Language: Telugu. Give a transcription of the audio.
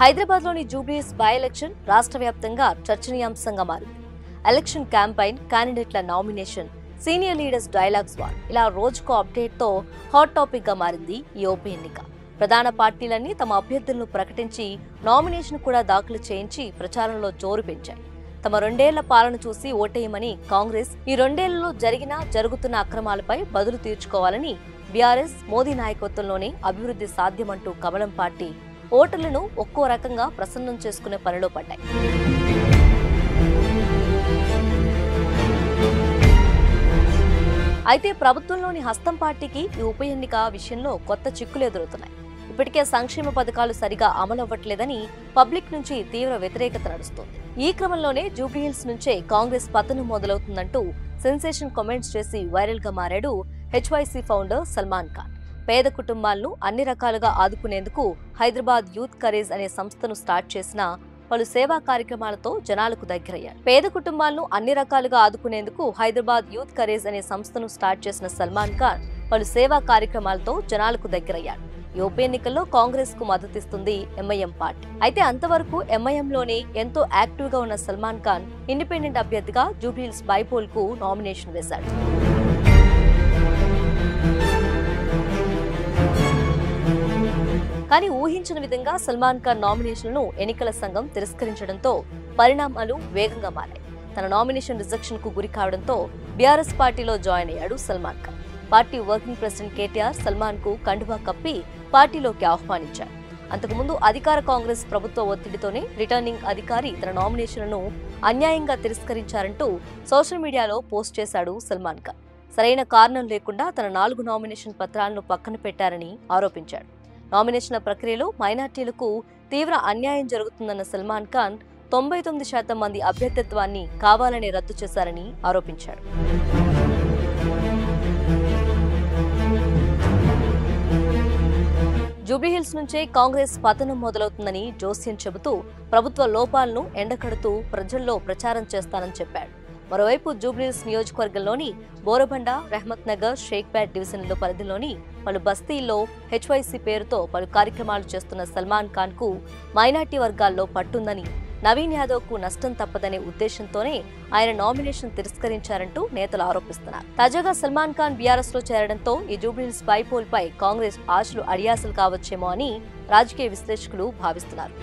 హైదరాబాద్లోని జూబ్లీహిల్స్ బై ఎలక్షన్ రాష్ట్ర వ్యాప్తంగా చర్చనీయాంశంగా మారింది. ఎలక్షన్ క్యాంపెయిన్, క్యాండిడేట్ల nomination, senior leaders dialogues war ఇలా రోజుకో అప్డేట్తో హాట్ టాపిక్ గా మారింది ఈ ఉప ఎన్నిక. ప్రధాన పార్టీలన్నీ తమ అభ్యర్థులను ప్రకటించి నామినేషన్ కూడా దాఖలు చేయించి ప్రచారంలో జోరు పెంచాయి. తమ 2 ఏళ్ల పాలన చూసి ఓటేయమని కాంగ్రెస్ ఈ 2 ఏళ్లలో జరుగుతున్న అక్రమాలపై బదులు తీర్చుకోవాలని బీఆర్ఎస్ మోదీ నాయకత్వంలోనే అభివృద్ధి సాధ్యమంటూ కమలం పార్టీ ఓటర్లను ఒక్కో రకంగా ప్రసన్నం చేసుకునే పనిలో పడ్డాయి. అయితే ప్రభుత్వంలోని హస్తం పార్టీకి ఈ ఉప ఎన్నిక విషయంలో కొత్త చిక్కులు ఎదురవుతున్నాయి. ఇప్పటికే సంక్షేమ పథకాలు సరిగా అమలవ్వట్లేదని పబ్లిక్ నుంచి తీవ్ర వ్యతిరేకత నడుస్తోంది. ఈ క్రమంలోనే జూబ్లీహిల్స్ నుంచే కాంగ్రెస్ పతనం మొదలవుతుందంటూ సెన్సేషన్ కామెంట్స్ చేసి వైరల్ గా మారాడు హెచ్వైసీ ఫౌండర్ సల్మాన్ ఖాన్. పేద కుటుంబాలను అన్ని రకాలుగా ఆదుకునేందుకు హైదరాబాద్ యూత్ కరేజ్ అనే సంస్థను స్టార్ట్ చేసిన పలు సేవా కార్యక్రమాలతో జనాలకు దగ్గరయ్యారు. పేద కుటుంబాలను అన్ని రకాలుగా ఆదుకునేందుకు హైదరాబాద్ యూత్ కరేజ్ అనే సంస్థను స్టార్ట్ చేసిన సల్మాన్ ఖాన్ పలు సేవా కార్యక్రమాలతో జనాలకు దగ్గరయ్యారు. ఈ ఉప ఎన్నికల్లో కాంగ్రెస్ కు మద్దతిస్తుంది ఎంఐఎం పార్టీ. అయితే అంతవరకు ఎంఐఎంలోనే ఎంతో యాక్టివ్ గా ఉన్న సల్మాన్ ఖాన్ ఇండిపెండెంట్ అభ్యర్థిగా జూబ్లీహిల్స్ బైపోల్ కు నామినేషన్ వేశాడు. కానీ ఊహించిన విధంగా సల్మాన్ ఖాన్ నామినేషన్లను ఎన్నికల సంఘం తిరస్కరించడంతో పరిణామాలు వేగంగా మారాయి. తన నామినేషన్ రిజెక్షన్ కు గురి కావడంతో బీఆర్ఎస్ పార్టీలో జాయిన్ అయ్యాడు Salman Khan. Party working president KTR Salman కు కండువా కప్పి పార్టీలోకి ఆహ్వానించారు. అంతకుముందు అధికార కాంగ్రెస్ ప్రభుత్వ ఒత్తిడితోనే రిటర్నింగ్ అధికారి తన నామినేషన్లను అన్యాయంగా తిరస్కరించారంటూ సోషల్ మీడియాలో పోస్ట్ చేశాడు సల్మాన్ ఖాన్. సరైన కారణం లేకుండా తన 4 నామినేషన్ పత్రాలను పక్కన పెట్టారని ఆరోపించాడు. నామినేషన్ల ప్రక్రియలో మైనార్టీలకు తీవ్ర అన్యాయం జరుగుతుందన్న సల్మాన్ ఖాన్ 99% మంది అభ్యర్థిత్వాన్ని కావాలని రద్దు చేశారని ఆరోపించాడు. జూబ్లీహిల్స్ నుంచే కాంగ్రెస్ పతనం మొదలవుతుందని జోస్యం చెబుతూ ప్రభుత్వ లోపాలను ఎండకడుతూ ప్రజల్లో ప్రచారం చేస్తానని చెప్పాడు. మరోవైపు జూబ్లీహిల్స్ నియోజకవర్గంలోని బోరబండ, రెహమత్ నగర్, షేక్పేట్ డివిజన్ల పరిధిలోని పలు బస్తీల్లో హెచ్వైసీ పేరుతో పలు కార్యక్రమాలు చేస్తున్న సల్మాన్ ఖాన్ కు మైనార్టీ వర్గాల్లో పట్టుందని, నవీన్ యాదవ్ కు నష్టం తప్పదనే ఉద్దేశంతోనే ఆయన నామినేషన్ తిరస్కరించారంటూ నేతలు ఆరోపిస్తున్నారు. తాజాగా సల్మాన్ ఖాన్ బీఆర్ఎస్ లో చేరడంతో ఈ జూబ్లీహిల్స్ బైపోల్ పై కాంగ్రెస్ ఆశలు అడియాసలు కావచ్చేమో అని రాజకీయ విశ్లేషకులు భావిస్తున్నారు.